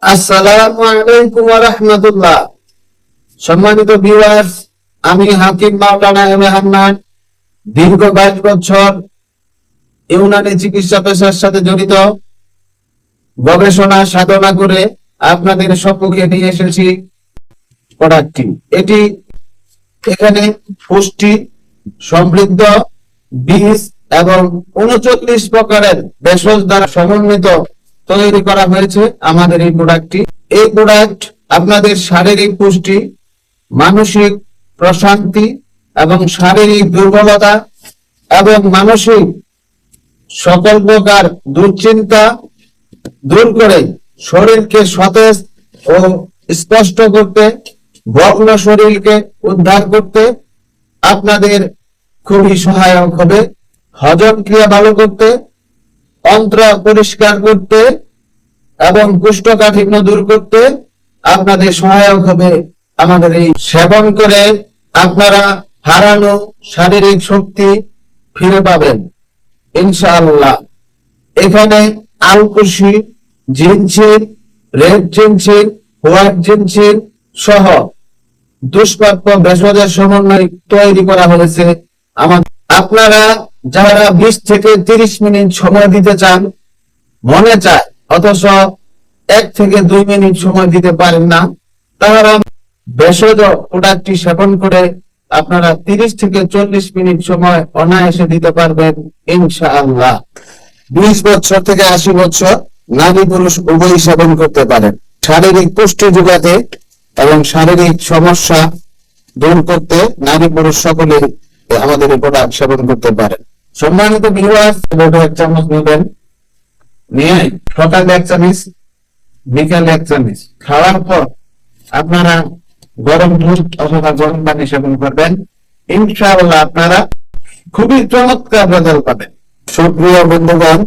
আসসালামু আলাইকুম ওয়া রাহমাতুল্লাহ। সম্মানিত ভিউয়ার্স, আমি হাকিম মাওলানা এম এ হান্নান দীর্ঘ 22 বছর ইউনানি চিকিৎসা পেশার সাথে জড়িত, গবেষণা সাধনা করে আপনাদের সম্মুখে নিয়ে এসেছি প্রোডাক্টটি। এখানে পুষ্টি সমৃদ্ধ বীজ এবং 39 প্রকারের ভেষজ দ্বারা সমন্বিত তৈরি করা হয়েছে আমাদের এই প্রোডাক্টটি। এই প্রোডাক্ট আপনাদের শারীরিক পুষ্টি, মানসিক প্রশান্তি এবং শারীরিক দুর্বলতা এবং মানসিক সকল প্রকার দুশ্চিন্তা দূর করে শরীরকে সতেজ ও স্পষ্ট করতে, ভগ্ন শরীরকে উদ্ধার করতে আপনাদের খুবই সহায়ক হবে। হজম ক্রিয়া ভালো করতে, অন্ত্র পরিষ্কার করতে এবং কোষ্ঠকাঠিন্য দূর করতে আপনাদের সহায়ক হবে। আমাদের এই সেবন করে আপনারা হারানো শারীরিক শক্তি ফিরে পাবেন ইনশাআল্লাহ। এখানে আলকুশি, ginseng, red ginseng, white ginseng সহ দুষ্প্রাপ্য ভেষজের সমন্বয় তৈরি করা হয়েছে। আপনারা যারা 20 থেকে 30 মিনিট সময় দিতে চান, মনে চায় অথচ 1 থেকে 2 মিনিট সময় দিতে পারেন না, তারা ভেষজ প্রোডাক্টটি সেবন করে আপনারা 30 থেকে 40 মিনিট সময় অনায়াসে দিতে পারবেন ইনশাআল্লাহ। 20 বছর থেকে 80 বছর নারী পুরুষ উভয়ই সেবন করতে পারেন। শারীরিক পুষ্টি যোগাতে এবং শারীরিক সমস্যা দূর করতে নারী পুরুষ সকলেই আমাদের এই প্রোডাক্ট সেবন করতে পারেন। সম্মানিত ভিউয়ার্স, 1 চামচ নেবেন, নিয়ে সকালে 1 চামচ, বিকালে 1 চামচ খাওয়ার পর আপনারা গরম দুধ অথবা গরম পানি সেবন করবেন। ইনশাআল্লাহ আপনারা খুবই চমৎকার রেজাল্ট পাবেন। সুপ্রিয় বন্ধুগণ,